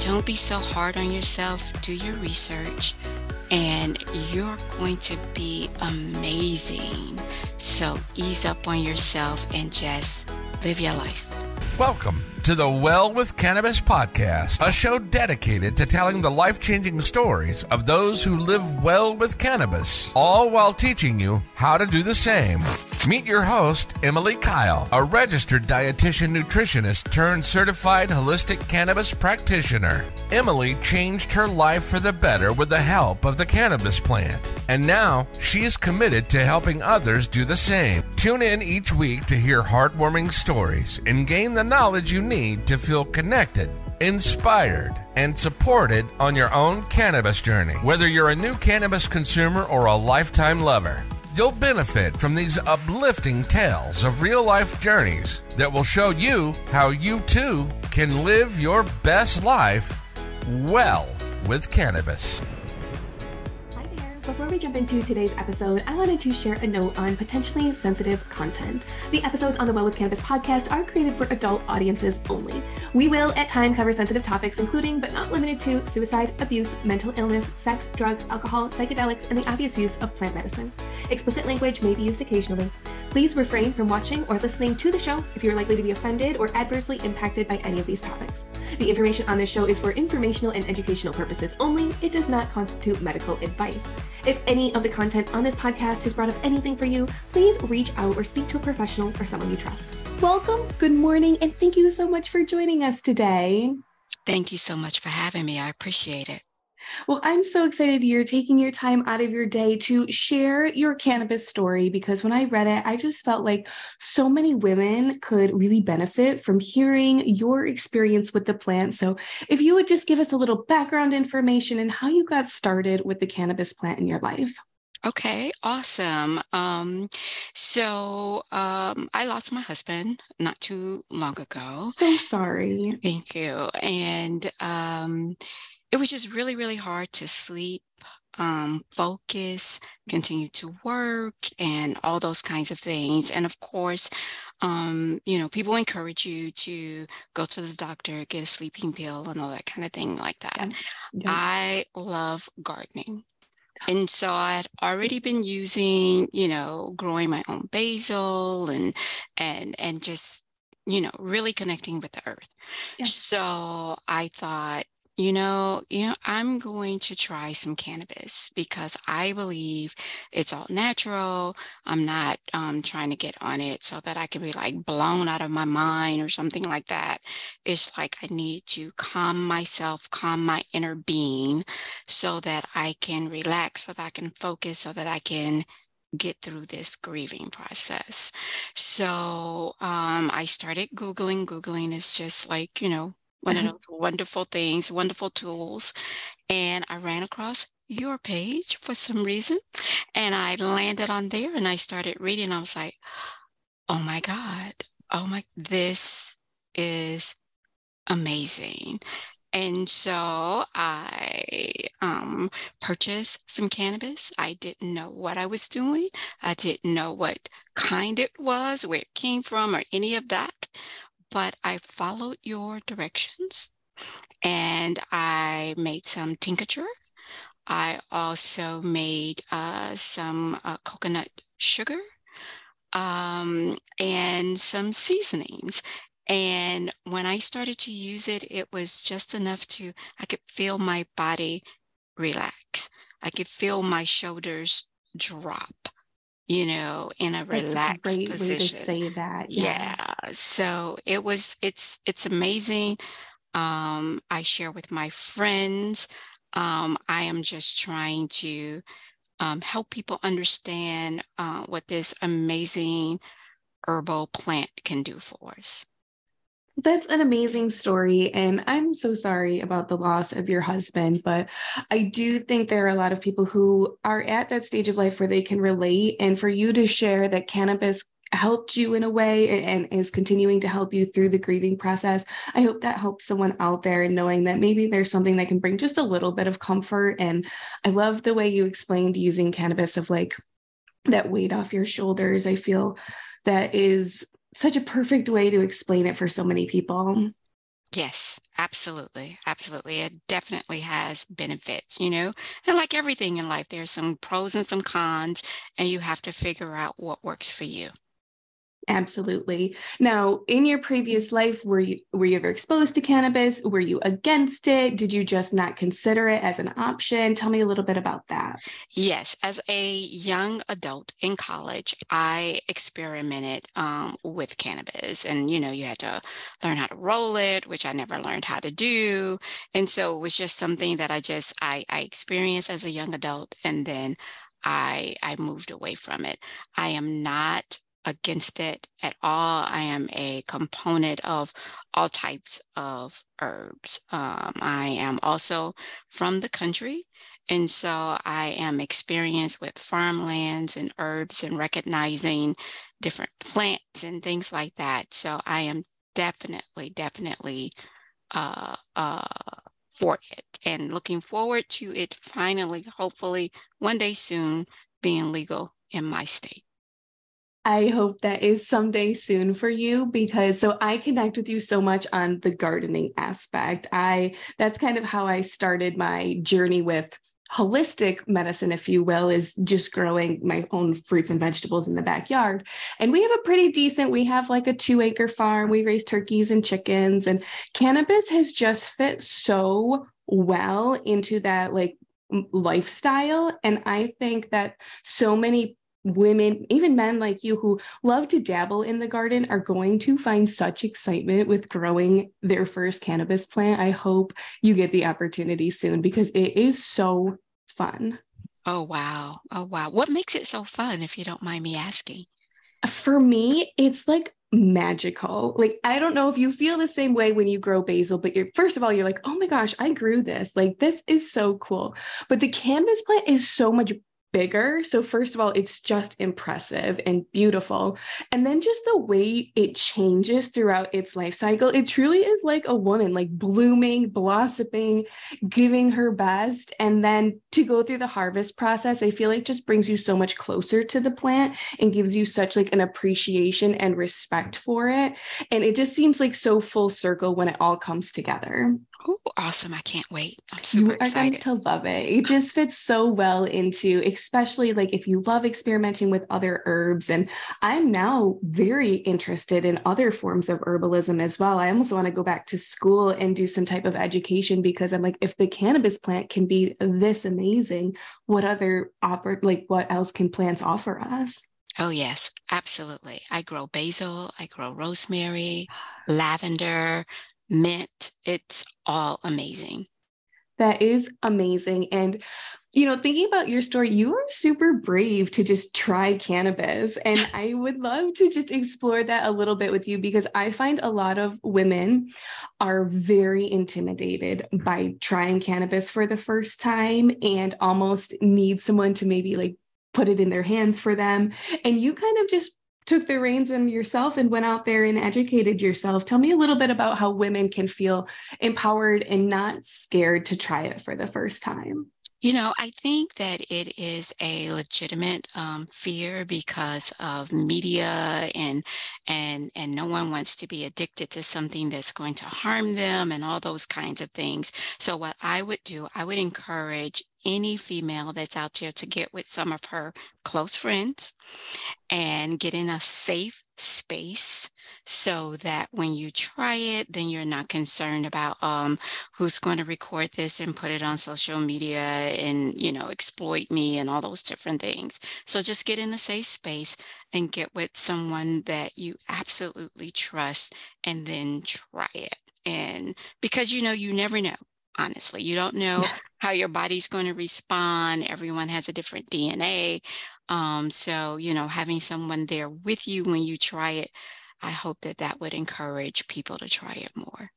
don't be so hard on yourself. Do your research and you're going to be amazing. So ease up on yourself and just live your life. Welcome to the Well With Cannabis podcast, a show dedicated to telling the life-changing stories of those who live well with cannabis, all while teaching you how to do the same. Meet your host, Emily Kyle, a registered dietitian nutritionist turned certified holistic cannabis practitioner. Emily changed her life for the better with the help of the cannabis plant, and now she is committed to helping others do the same. Tune in each week to hear heartwarming stories and gain the knowledge you need to feel connected, inspired, and supported on your own cannabis journey. Whether you're a new cannabis consumer or a lifetime lover, you'll benefit from these uplifting tales of real-life journeys that will show you how you too can live your best life well with cannabis. Before we jump into today's episode, I wanted to share a note on potentially sensitive content. The episodes on the Well With Cannabis podcast are created for adult audiences only. We will at times cover sensitive topics, including but not limited to suicide, abuse, mental illness, sex, drugs, alcohol, psychedelics, and the obvious use of plant medicine. Explicit language may be used occasionally. Please refrain from watching or listening to the show if you're likely to be offended or adversely impacted by any of these topics. The information on this show is for informational and educational purposes only. It does not constitute medical advice. If any of the content on this podcast has brought up anything for you, please reach out or speak to a professional or someone you trust. Welcome, good morning, and thank you so much for joining us today. Thank you so much for having me. I appreciate it. Well, I'm so excited you're taking your time out of your day to share your cannabis story, because when I read it, I just felt like so many women could really benefit from hearing your experience with the plant. So if you would just give us a little background information and how you got started with the cannabis plant in your life. Okay, awesome. I lost my husband not too long ago. So sorry. Thank you. And it was just really, really hard to sleep, focus, continue to work, and all those kinds of things. And of course, people encourage you to go to the doctor, get a sleeping pill, and all that kind of thing like that. Yeah. I love gardening. And so I had already been using, growing my own basil and just, really connecting with the earth. Yeah. So I thought, I'm going to try some cannabis because I believe it's all natural. I'm not trying to get on it so that I can be like blown out of my mind or something like that. It's like I need to calm myself, calm my inner being so that I can relax, so that I can focus, so that I can get through this grieving process. So I started Googling. Googling is just like, one of those wonderful things, wonderful tools. And I ran across your page for some reason. And I landed on there and I started reading. I was like, oh my God, this is amazing. And so I purchased some cannabis. I didn't know what I was doing. I didn't know what kind it was, where it came from, or any of that. But I followed your directions and I made some tincture. I also made some coconut sugar and some seasonings. And when I started to use it, it was just enough I could feel my body relax. I could feel my shoulders drop. In a relaxed position. That's a great way to say that. Yeah. So it's amazing. I share with my friends. I am just trying to help people understand what this amazing herbal plant can do for us. That's an amazing story. And I'm so sorry about the loss of your husband, but I do think there are a lot of people who are at that stage of life where they can relate. And for you to share that cannabis helped you in a way and is continuing to help you through the grieving process, I hope that helps someone out there in knowing that maybe there's something that can bring just a little bit of comfort. And I love the way you explained using cannabis of like that weight off your shoulders. I feel that is such a perfect way to explain it for so many people. Yes, Absolutely. Absolutely. It definitely has benefits, you know, and like everything in life, there's some pros and some cons, and you have to figure out what works for you. Absolutely. Now, in your previous life, were you ever exposed to cannabis? Were you against it? Did you just not consider it as an option? Tell me a little bit about that. Yes, as a young adult in college, I experimented with cannabis, and you know, you had to learn how to roll it, which I never learned how to do, and so it was just something that I experienced as a young adult, and then I moved away from it. I am not against it at all. I am a component of all types of herbs. I am also from the country. And so I am experienced with farmlands and herbs and recognizing different plants and things like that. So I am definitely uh, uh, for it and looking forward to it finally, hopefully one day soon, being legal in my state. I hope that is someday soon for you because so I connect with you so much on the gardening aspect. That's kind of how I started my journey with holistic medicine, if you will, is just growing my own fruits and vegetables in the backyard. And we have a pretty decent, we have like a 2-acre farm. We raise turkeys and chickens, and cannabis has just fit so well into that like lifestyle. And I think that so many women, even men like you who love to dabble in the garden, are going to find such excitement with growing their first cannabis plant. I hope you get the opportunity soon because it is so fun. Oh, wow. Oh, wow. What makes it so fun, if you don't mind me asking? For me, it's like magical. Like, I don't know if you feel the same way when you grow basil, but first of all, you're like, oh my gosh, I grew this. Like, this is so cool. But the cannabis plant is so much bigger. So first of all, it's just impressive and beautiful. And then just the way it changes throughout its life cycle, it truly is like a woman, like blooming, blossoming, giving her best. And then to go through the harvest process, I feel like just brings you so much closer to the plant and gives you such like an appreciation and respect for it. And it just seems like so full circle when it all comes together. Oh, awesome. I can't wait. I'm super You are going excited. to love it. It just fits so well into, especially like if you love experimenting with other herbs. And I'm now very interested in other forms of herbalism as well. I almost want to go back to school and do some type of education because I'm like, if the cannabis plant can be this amazing, what else can plants offer us? Oh, yes, absolutely. I grow basil, I grow rosemary, lavender, mint. It's all amazing. That is amazing. And, thinking about your story, you are super brave to just try cannabis. And I would love to just explore that a little bit with you because I find a lot of women are very intimidated by trying cannabis for the first time and almost need someone to maybe like put it in their hands for them. And you kind of just took the reins in yourself and went out there and educated yourself. Tell me a little bit about how women can feel empowered and not scared to try it for the first time. You know, I think that it is a legitimate fear because of media and no one wants to be addicted to something that's going to harm them and all those kinds of things. So what I would do, I would encourage any female that's out there to get with some of her close friends and get in a safe space so that when you try it, then you're not concerned about who's going to record this and put it on social media and, you know, exploit me and all those different things. So just get in a safe space and get with someone that you absolutely trust and then try it. And because, you know, you never know. Honestly, you don't know how your body's going to respond. Everyone has a different DNA. So, you know, having someone there with you when you try it, I hope that that would encourage people to try it more.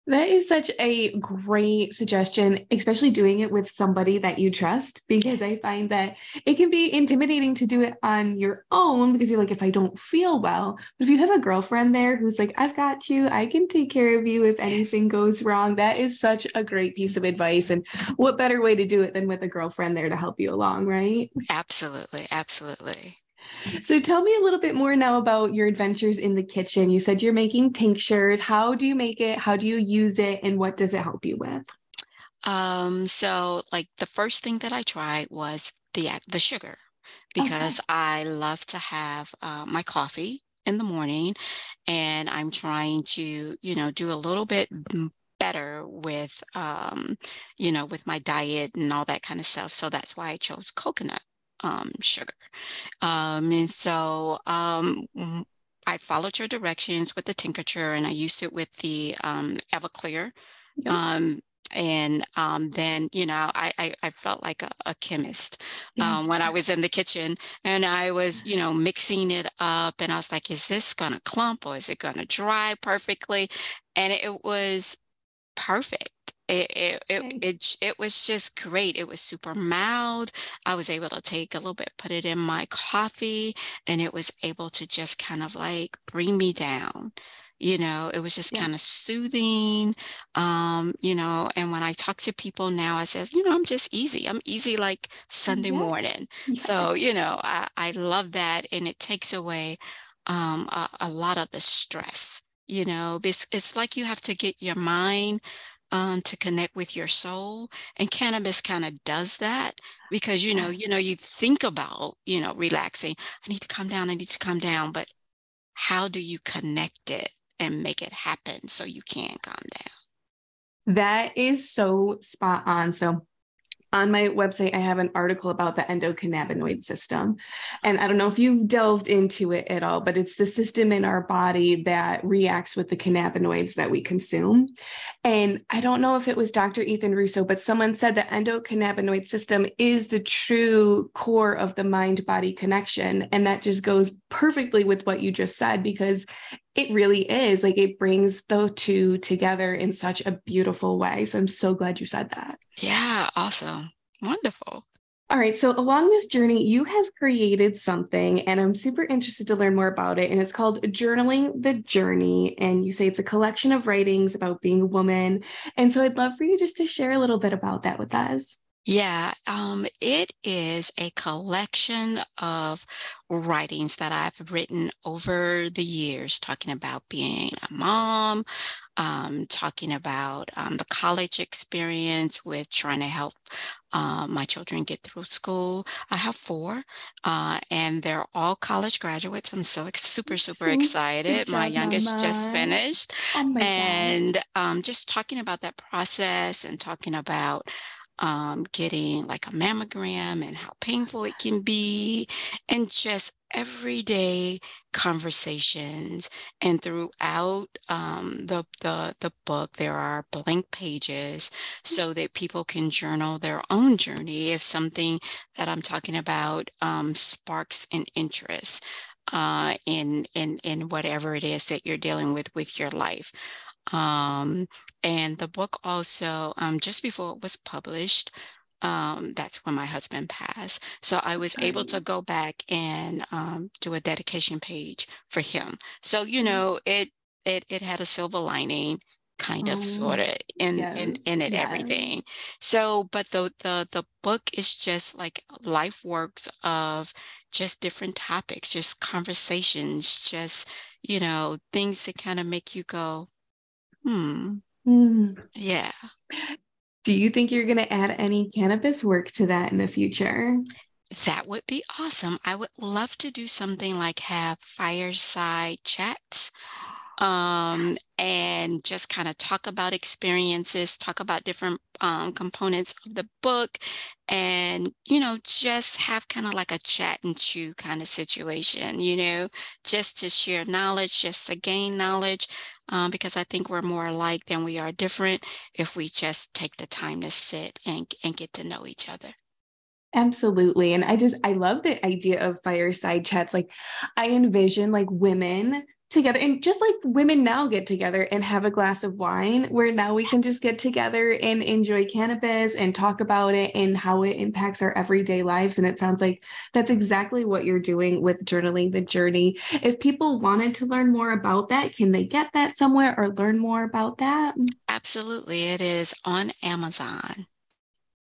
That is such a great suggestion, especially doing it with somebody that you trust, because Yes. I find that it can be intimidating to do it on your own because you're like, if I don't feel well, but if you have a girlfriend there who's like, I've got you, I can take care of you if Yes. anything goes wrong. That is such a great piece of advice. And what better way to do it than with a girlfriend there to help you along, right? Absolutely. Absolutely. So tell me a little bit more now about your adventures in the kitchen. You said you're making tinctures. How do you make it? How do you use it? And what does it help you with? So like the first thing that I tried was the sugar Okay. because I love to have my coffee in the morning, and I'm trying to, do a little bit better with, with my diet and all that kind of stuff. So that's why I chose coconut sugar. And so I followed your directions with the tincture, and I used it with the Everclear. Yep. Um, and then, I felt like a chemist Yes. when I was in the kitchen, and I was, mixing it up, and I was like, is this gonna clump or is it gonna dry perfectly? And it was perfect. Okay. It was just great. It was super mild. I was able to take a little bit, put it in my coffee, and it was able to just kind of like bring me down. It was just Yep. kind of soothing. And when I talk to people now, I says, I'm just easy. I'm easy like Sunday Yes. morning. Yes. So, I love that, and it takes away a lot of the stress. It's like you have to get your mind to connect with your soul, and cannabis kind of does that because Yes. you think about relaxing. I need to calm down. I need to calm down, but how do you connect it and make it happen so you can calm down? That is so spot on. So on my website, I have an article about the endocannabinoid system. And I don't know if you've delved into it at all, but it's the system in our body that reacts with the cannabinoids that we consume. And I don't know if it was Dr. Ethan Russo, but someone said the endocannabinoid system is the true core of the mind body connection. And that just goes perfectly with what you just said, because it really is like it brings the two together in such a beautiful way. So I'm so glad you said that. Yeah, awesome. Wonderful. All right. So, along this journey, you have created something, and I'm super interested to learn more about it. And it's called Journaling the Journey. And you say it's a collection of writings about being a woman. And so, I'd love for you just to share a little bit about that with us. Yeah, it is a collection of writings that I've written over the years, talking about being a mom, talking about the college experience with trying to help my children get through school. I have four, and they're all college graduates. I'm so super, super So good excited. My job, youngest just Mama. finished, Oh my gosh. and just talking about that process and talking about getting like a mammogram and how painful it can be, and just everyday conversations. And throughout the book, there are blank pages so that people can journal their own journey if something that I'm talking about sparks an interest in whatever it is that you're dealing with your life. Um, and the book also, just before it was published, that's when my husband passed. So I was able to Sorry. go back and do a dedication page for him. So, it had a silver lining, kind of, sort Oh, of, yes. in it, everything. Yes. So, but the book is just like life works of just different topics, just conversations, just, things that kind of make you go, hmm. Mm. Yeah, Do you think you're going to add any cannabis work to that in the future? that would be awesome. I would love to do something like have fireside chats, and just kind of talk about experiences, talk about different components of the book, and, just have kind of like a chat and chew kind of situation, just to share knowledge, just to gain knowledge, because I think we're more alike than we are different if we just take the time to sit and get to know each other. Absolutely. And I love the idea of fireside chats. Like, I envision like women together, and just like women now get together and have a glass of wine, where now we can just get together and enjoy cannabis and talk about it and how it impacts our everyday lives. And it sounds like that's exactly what you're doing with Journaling the Journey. If people wanted to learn more about that, can they get that somewhere or learn more about that? Absolutely. It is on Amazon.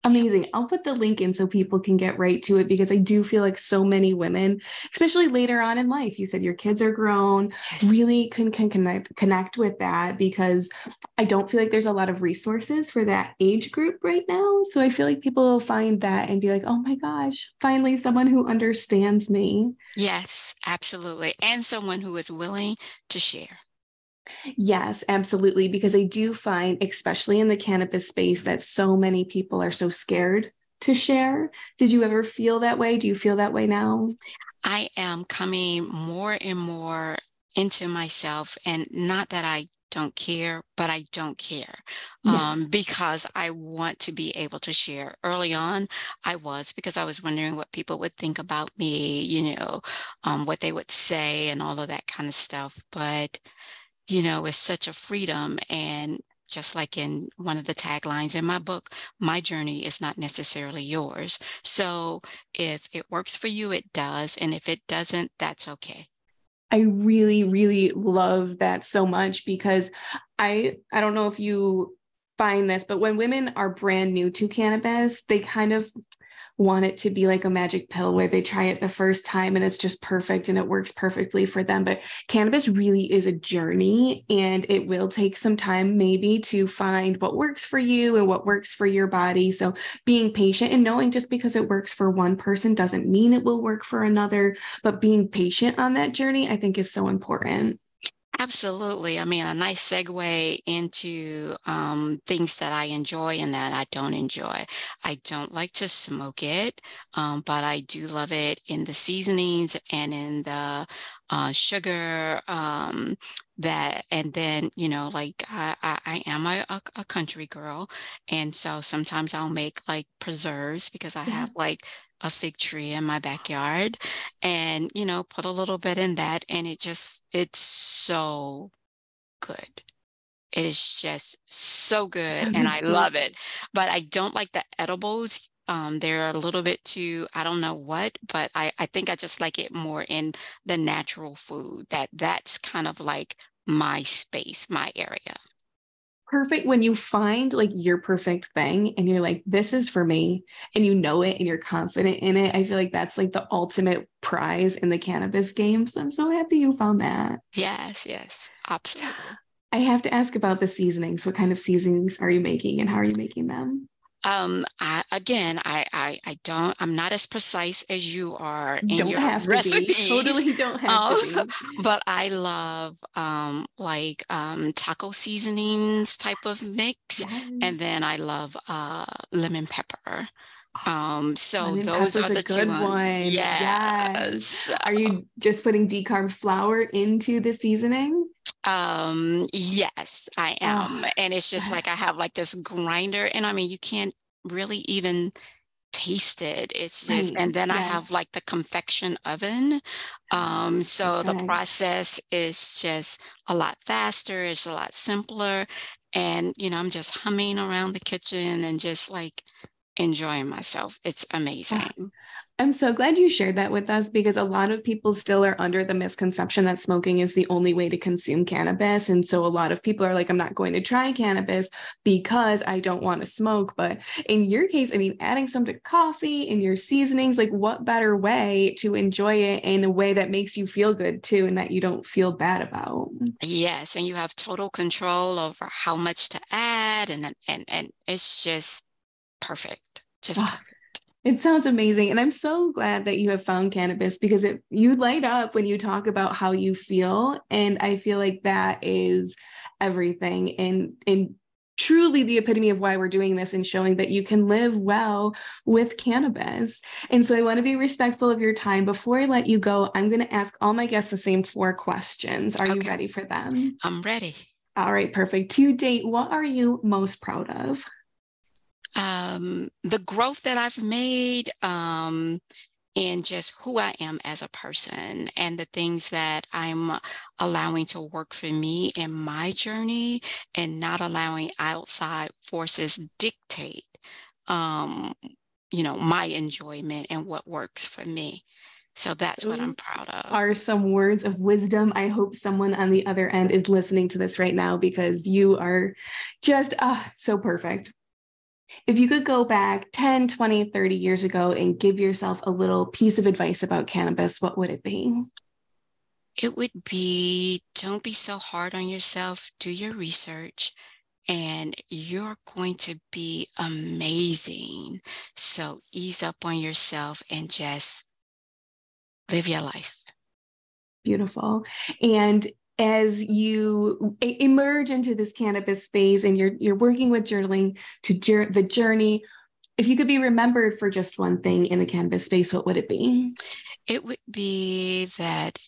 Amazing. I'll put the link in so people can get right to it because I do feel like so many women, especially later on in life, you said your kids are grown, Yes. really can connect with that because I don't feel like there's a lot of resources for that age group right now. So I feel like people will find that and be like, oh my gosh, finally someone who understands me. Yes, absolutely. And someone who is willing to share. Yes, absolutely. Because I do find, especially in the cannabis space, that so many people are so scared to share. Did you ever feel that way? Do you feel that way now? I am coming more and more into myself, and not that I don't care, but I don't care Yes. because I want to be able to share. Early on, I was because I was wondering what people would think about me, what they would say and all of that kind of stuff. But it's such a freedom. And just like in one of the taglines in my book, my journey is not necessarily yours. So if it works for you, it does. And if it doesn't, that's okay. I really, really love that so much because I don't know if you find this, but when women are brand new to cannabis, they kind of want it to be like a magic pill where they try it the first time and it's just perfect and it works perfectly for them. But cannabis really is a journey and it will take some time maybe to find what works for you and what works for your body. So being patient and knowing just because it works for one person doesn't mean it will work for another, but being patient on that journey, I think is so important. Absolutely. I mean, a nice segue into things that I enjoy and that I don't enjoy. I don't like to smoke it, but I do love it in the seasonings and in the sugar. And then, like I am a country girl. And so sometimes I'll make like preserves because I Yeah. have like a fig tree in my backyard and put a little bit in that and it's so good. It is just so good Sounds and I amazing. love it. But I don't like the edibles. They're a little bit too, I don't know what, but I think I just like it more in the natural food. That's kind of like my space, my area. Perfect when you find like your perfect thing and you're like, this is for me, and you know it and you're confident in it. I feel like that's like the ultimate prize in the cannabis game. So I'm so happy you found that. Yes, yes, absolutely. I have to ask about the seasonings. What kind of seasonings are you making and how are you making them? I'm not as precise as you are in Don't your have to be. recipes. Totally don't have to Um, be. but I love taco seasonings type of mix, Yes. and then I love lemon pepper. So Lemon those pepper's are a the two good ones. one. Yes. Yes. Are you just putting decarb flour into the seasoning? Yes, I Oh, am. And it's just like I have like this grinder, and I mean, you can't really even taste it. It's just, right. and then I Yes. have like the convection oven. So the Perfect. process is just a lot faster, it's a lot simpler. And, I'm just humming around the kitchen and just like enjoying myself. It's Ah, amazing. I'm so glad you shared that with us because a lot of people still are under the misconception that smoking is the only way to consume cannabis. And so a lot of people are like, I'm not going to try cannabis because I don't want to smoke. But in your case, I mean, adding some to coffee and your seasonings, like what better way to enjoy it in a way that makes you feel good too and that you don't feel bad about? Yes, and you have total control over how much to add and it's just perfect. Just Ah, perfect. it sounds amazing. And I'm so glad that you have found cannabis because you light up when you talk about how you feel. And I feel like that is everything and truly the epitome of why we're doing this and showing that you can live well with cannabis. And so I want to be respectful of your time. Before I let you go, I'm going to ask all my guests the same four questions. Are you Okay, ready for them? I'm ready. All right, perfect. To date, what are you most proud of? The growth that I've made, in just who I am as a person and the things that I'm allowing to work for me in my journey and not allowing outside forces dictate, um, my enjoyment and what works for me. So that's what I'm Those proud of. are some words of wisdom. I hope someone on the other end is listening to this right now because you are just so perfect. If you could go back 10, 20, 30 years ago and give yourself a little piece of advice about cannabis, what would it be? It would be, don't be so hard on yourself. Do your research and you're going to be amazing. So ease up on yourself and just live your life. Beautiful. And as you emerge into this cannabis space and you're working with journaling to the journey, if you could be remembered for just one thing in the cannabis space, what would it be? It would be that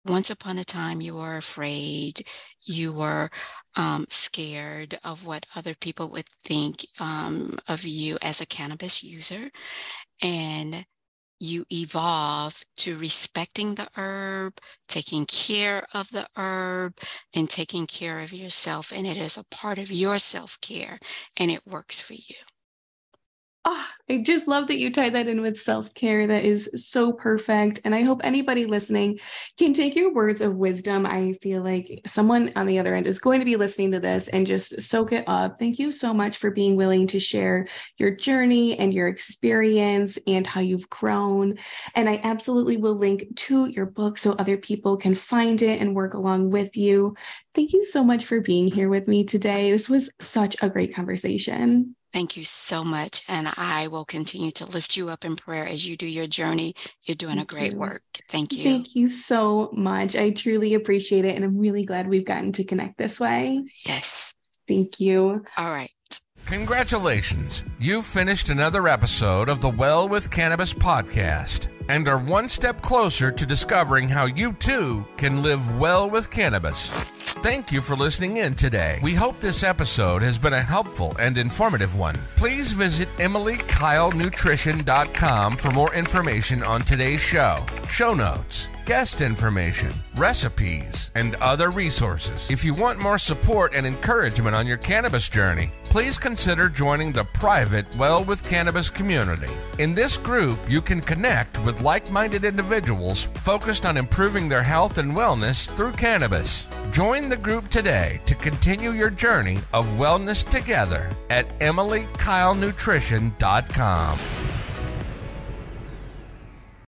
once upon a time you were afraid, you were scared of what other people would think of you as a cannabis user. And you evolve to respecting the herb, taking care of the herb, and taking care of yourself. And it is a part of your self-care, and it works for you. Oh, I just love that you tied that in with self-care. That is so perfect. And I hope anybody listening can take your words of wisdom. I feel like someone on the other end is going to be listening to this and just soak it up. Thank you so much for being willing to share your journey and your experience and how you've grown. And I absolutely will link to your book so other people can find it and work along with you. Thank you so much for being here with me today. This was such a great conversation. Thank you so much. And I will continue to lift you up in prayer as you do your journey. You're doing a great work. Thank you. Thank you so much. I truly appreciate it. And I'm really glad we've gotten to connect this way. Yes. Thank you. All right. Congratulations. You've finished another episode of the Well With Cannabis podcast and are one step closer to discovering how you too can live well with cannabis. Thank you for listening in today. We hope this episode has been a helpful and informative one. Please visit EmilyKyleNutrition.com for more information on today's show notes, guest information, recipes, and other resources. If you want more support and encouragement on your cannabis journey, please consider joining the private Well With Cannabis community. In this group, you can connect with like-minded individuals focused on improving their health and wellness through cannabis. Join the group today to continue your journey of wellness together at EmilyKyleNutrition.com.